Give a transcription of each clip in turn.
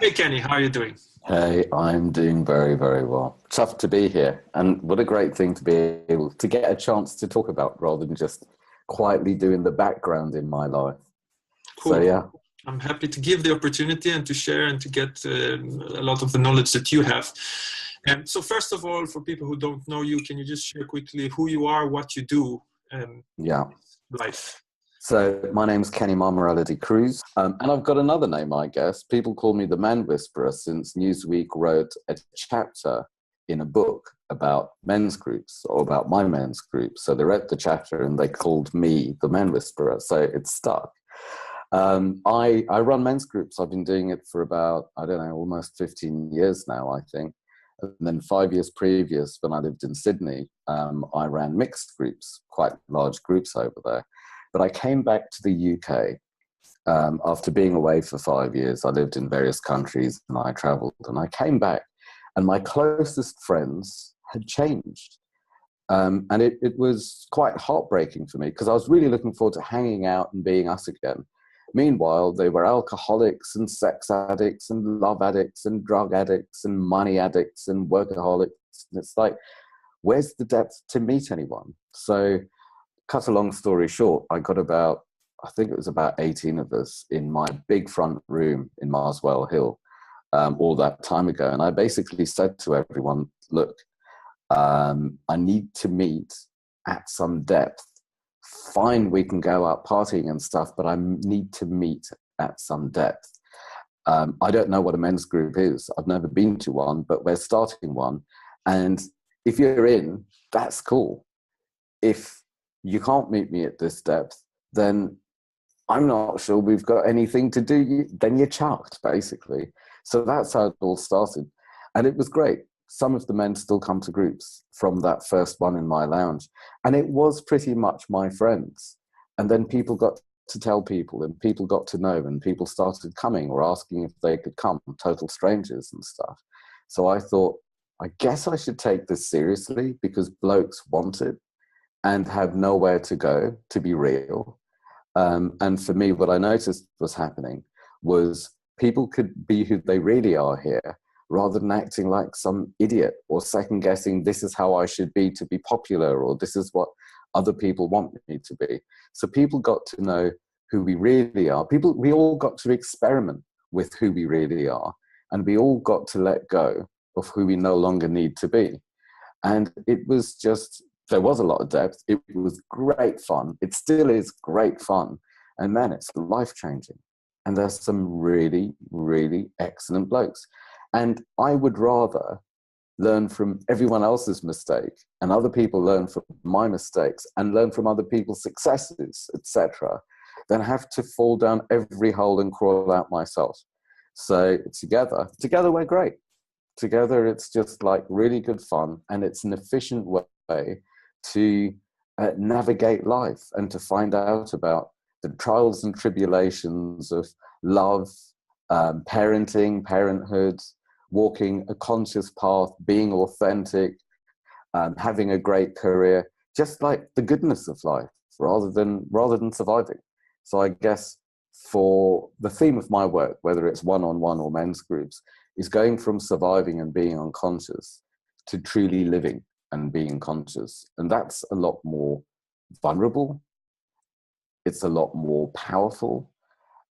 Hey Kenny, how are you doing? Hey, I'm doing very, very well. Tough to be here. And what a great thing to be able to get a chance to talk about rather than just quietly doing the background in my life. So, Cool. yeah, I'm happy to give the opportunity and to share and to get a lot of the knowledge that you have. And so first of all, for people who don't know you, can you just share quickly who you are, what you do in yeah. this life? So, my name's Kenny Mammarella-D'Cruz. And I've got another name, I guess. People call me the Man Whisperer since Newsweek wrote a chapter in a book about men's groups or about my men's group. So, they read the chapter and they called me the Man Whisperer. So, it stuck. I run men's groups. I've been doing it for about, I don't know, almost 15 years now, I think. And then 5 years previous, when I lived in Sydney, I ran mixed groups, quite large groups over there. But I came back to the UK after being away for 5 years. I lived in various countries and I traveled. And I came back and my closest friends had changed. And it was quite heartbreaking for me because I was really looking forward to hanging out and being us again. Meanwhile, they were alcoholics and sex addicts and love addicts and drug addicts and money addicts and workaholics. And it's like, where's the depth to meet anyone? So, cut a long story short, I got about, I think it was about 18 of us in my big front room in Marswell Hill all that time ago. And I basically said to everyone, look, I need to meet at some depth. Fine, we can go out partying and stuff, but I need to meet at some depth. I don't know what a men's group is. I've never been to one, but we're starting one. And if you're in, that's cool. If you can't meet me at this depth, then I'm not sure we've got anything to do. Then you're chucked, basically. So that's how it all started. And it was great. Some of the men still come to groups from that first one in my lounge. And it was pretty much my friends. And then people got to tell people and people got to know and people started coming or asking if they could come, total strangers and stuff. So I thought, I guess I should take this seriously because blokes want it and have nowhere to go, to be real. And for me, what I noticed was happening was people could be who they really are here rather than acting like some idiot or second guessing this is how I should be to be popular or this is what other people want me to be. So people got to know who we really are. We all got to experiment with who we really are and we all got to let go of who we no longer need to be. And it was just, there was a lot of depth. It was great fun. It still is great fun. And man, it's life-changing. And there's some really, really excellent blokes. And I would rather learn from everyone else's mistake and other people learn from my mistakes and learn from other people's successes, etc., than have to fall down every hole and crawl out myself. So together we're great. Together, it's just like really good fun and it's an efficient way to navigate life and to find out about the trials and tribulations of love, parenting, parenthood, walking a conscious path, being authentic, having a great career, just like the goodness of life rather than surviving. So I guess for the theme of my work, whether it's one-on-one or men's groups, is going from surviving and being unconscious to truly living and being conscious. And that's a lot more vulnerable. It's a lot more powerful.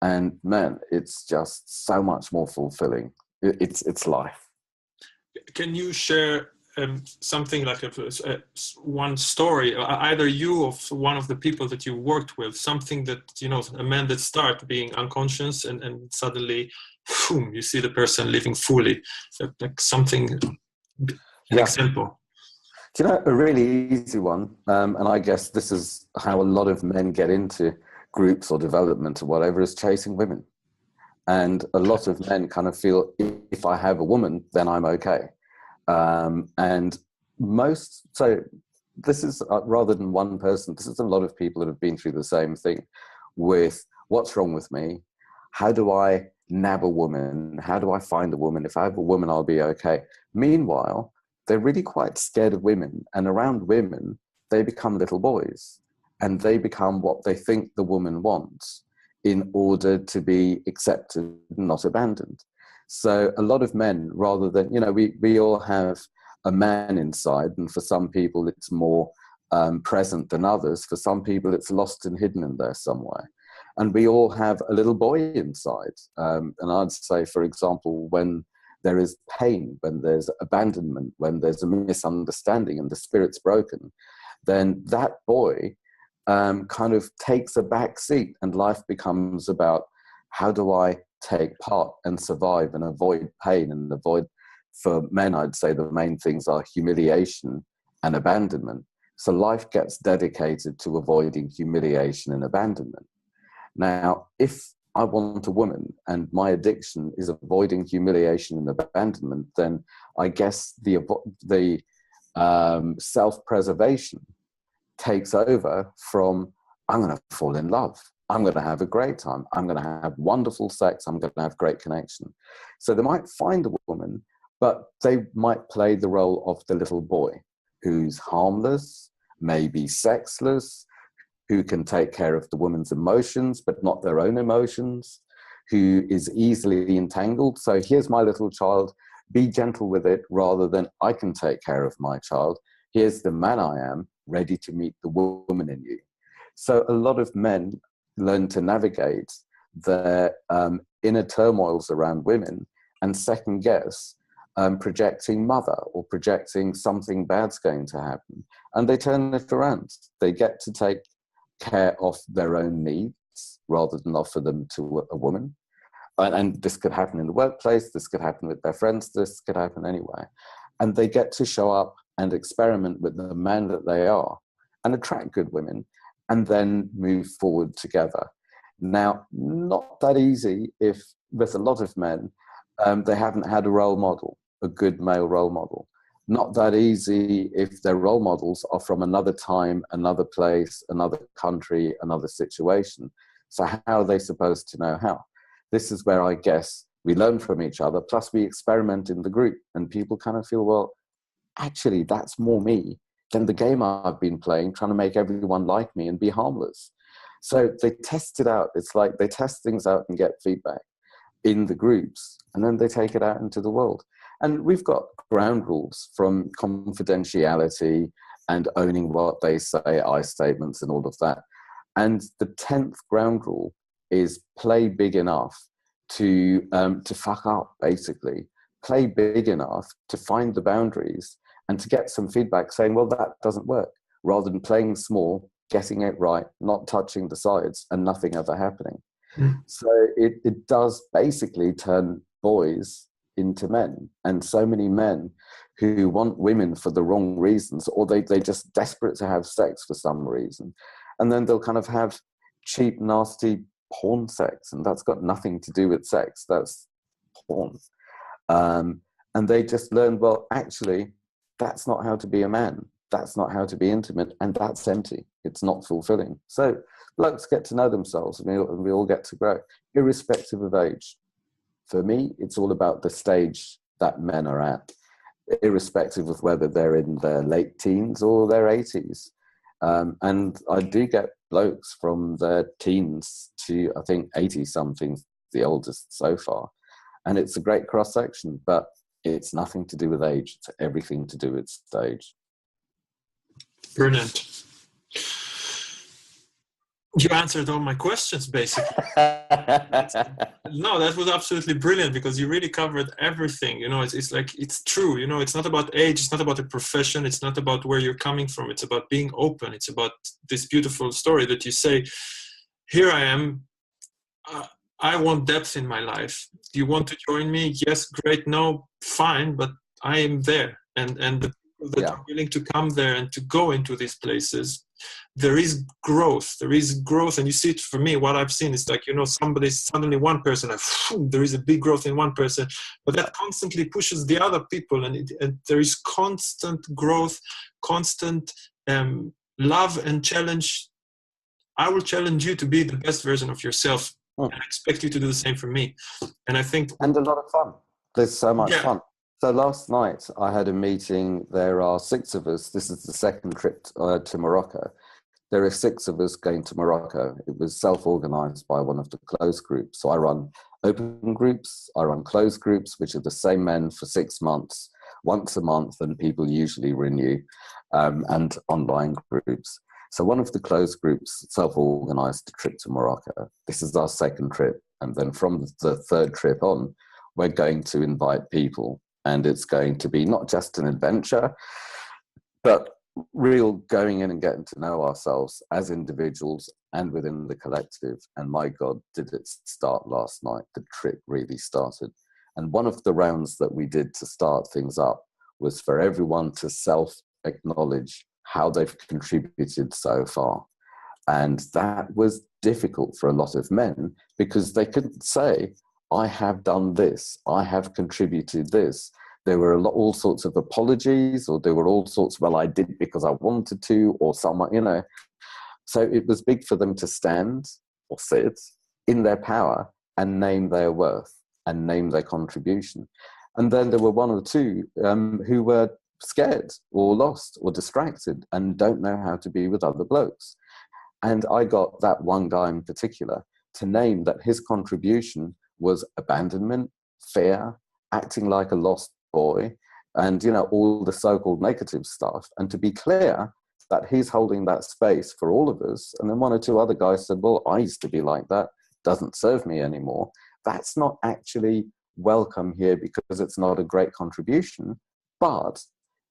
And man, it's just so much more fulfilling. It's life. Can you share something like one story, either you or one of the people that you worked with, something that, a man that start being unconscious and suddenly, boom, you see the person living fully, like something, an Yeah. example. Do you know, a really easy one, and I guess this is how a lot of men get into groups or development or whatever, is chasing women. And a lot of men kind of feel if I have a woman, then I'm okay. And so this is rather than one person, this is a lot of people that have been through the same thing with what's wrong with me? How do I nab a woman? How do I find a woman? If I have a woman, I'll be okay. Meanwhile, they're really quite scared of women. And around women, they become little boys and they become what they think the woman wants in order to be accepted and not abandoned. So a lot of men, rather than, you know, we all have a man inside, and for some people it's more present than others. For some people it's lost and hidden in there somewhere. And we all have a little boy inside. And I'd say, for example, when there is pain, when there's abandonment, when there's a misunderstanding and the spirit's broken, then that boy kind of takes a back seat, and life becomes about, how do I take part and survive and avoid pain and avoid, for men, I'd say the main things are humiliation and abandonment. So life gets dedicated to avoiding humiliation and abandonment. Now, if I want a woman and my addiction is avoiding humiliation and abandonment, then I guess the self-preservation takes over from, I'm going to fall in love. I'm going to have a great time. I'm going to have wonderful sex. I'm going to have great connection. So they might find a woman, but they might play the role of the little boy who's harmless, maybe sexless, who can take care of the woman's emotions, but not their own emotions, who is easily entangled. So here's my little child, be gentle with it, rather than I can take care of my child. Here's the man I am, ready to meet the woman in you. So a lot of men learn to navigate their inner turmoils around women and second guess projecting mother or projecting something bad's going to happen. And they turn it around. They get to take care of their own needs rather than offer them to a woman. And this could happen in the workplace, this could happen with their friends, this could happen anywhere. And they get to show up and experiment with the man that they are and attract good women and then move forward together. Now, not that easy if, with a lot of men, they haven't had a role model, a good male role model. Not that easy if their role models are from another time, another place, another country, another situation. So how are they supposed to know how? This is where I guess we learn from each other, plus we experiment in the group, and people kind of feel, well, actually, that's more me than the game I've been playing, trying to make everyone like me and be harmless. So they test it out. It's like they test things out and get feedback in the groups, and then they take it out into the world. And we've got ground rules from confidentiality and owning what they say, I statements and all of that. And the 10th ground rule is play big enough to fuck up, basically. Play big enough to find the boundaries and to get some feedback saying, well, that doesn't work, rather than playing small, getting it right, not touching the sides and nothing ever happening. So it does basically turn boys into men. And so many men who want women for the wrong reasons, or they're just desperate to have sex for some reason. And then they'll kind of have cheap, nasty porn sex. And that's got nothing to do with sex. That's porn. And they just learn, well, actually, that's not how to be a man. That's not how to be intimate. And that's empty. It's not fulfilling. So blokes get to know themselves, and we all get to grow, irrespective of age. For me, it's all about the stage that men are at, irrespective of whether they're in their late teens or their 80s. And I do get blokes from their teens to, I think, 80-something, the oldest so far. And it's a great cross-section, but it's nothing to do with age. It's everything to do with stage. Brilliant. You answered all my questions, basically. No, that was absolutely brilliant, because you really covered everything. You know, it's like, it's true. You know, it's not about age. It's not about a profession. It's not about where you're coming from. It's about being open. It's about this beautiful story that you say, here I am. I want depth in my life. Do you want to join me? Yes, great. No, fine. But I am there. And the people that are willing to come there and to go into these places, there is growth. There is growth. And you see it for me, what I've seen is like, you know, somebody, suddenly one person, there is a big growth in one person, but that constantly pushes the other people. And there is constant growth, constant love and challenge. I will challenge you to be the best version of yourself. And I expect you to do the same for me. And I think... And a lot of fun. There's so much fun. So last night I had a meeting. There are 6 of us. This is the second trip to Morocco. there are 6 of us going to Morocco. It was self-organized by one of the closed groups. So I run open groups, I run closed groups, which are the same men for 6 months, once a month, and people usually renew, and online groups. So one of the closed groups self-organized a trip to Morocco. This is our 2nd trip. And then from the 3rd trip on, we're going to invite people. And it's going to be not just an adventure, but real going in and getting to know ourselves as individuals and within the collective. And my God, did it start last night. The trip really started. And one of the rounds that we did to start things up was for everyone to self-acknowledge how they've contributed so far. And that was difficult for a lot of men because they couldn't say, I have done this, I have contributed this. There were all sorts of apologies, or there were all sorts, well, I did because I wanted to, or someone, you know. So it was big for them to stand or sit in their power and name their worth and name their contribution. And then there were 1 or 2 who were scared or lost or distracted and don't know how to be with other blokes. And I got that one guy in particular to name that his contribution was abandonment, fear, acting like a lost boy, and, you know, all the so-called negative stuff. And to be clear that he's holding that space for all of us. And then 1 or 2 other guys said, well, I used to be like that, doesn't serve me anymore. That's not actually welcome here because it's not a great contribution, but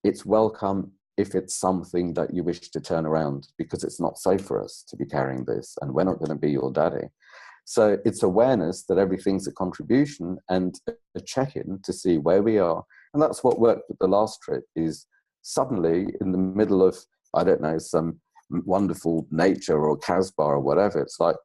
it's welcome if it's something that you wish to turn around because it's not safe for us to be carrying this and we're not going to be your daddy. So it's awareness that everything's a contribution and a check-in to see where we are. And that's what worked with the last trip is suddenly in the middle of, I don't know, some wonderful nature or Casbah or whatever, it's like,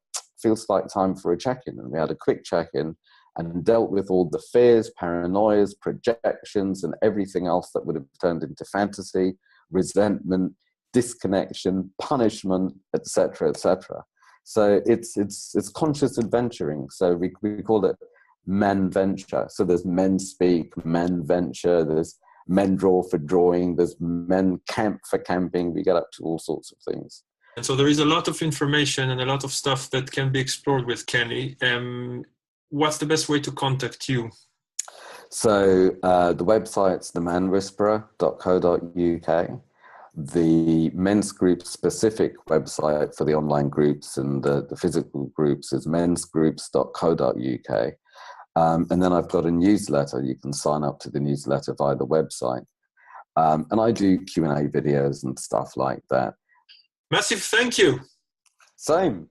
feels like time for a check-in. And we had a quick check-in and dealt with all the fears, paranoias, projections, and everything else that would have turned into fantasy, resentment, disconnection, punishment, etc., etc. So it's conscious adventuring. So we call it men venture. So there's MenSpeak, men venture, there's men draw for drawing, there's men camp for camping. We get up to all sorts of things. And so there is a lot of information and a lot of stuff that can be explored with Kenny. What's the best way to contact you? So the website's themanwhisperer.co.uk. The men's group specific website for the online groups and the physical groups is mensgroups.co.uk. And then I've got a newsletter. You can sign up to the newsletter via the website. And I do Q&A videos and stuff like that. Massive thank you. Same.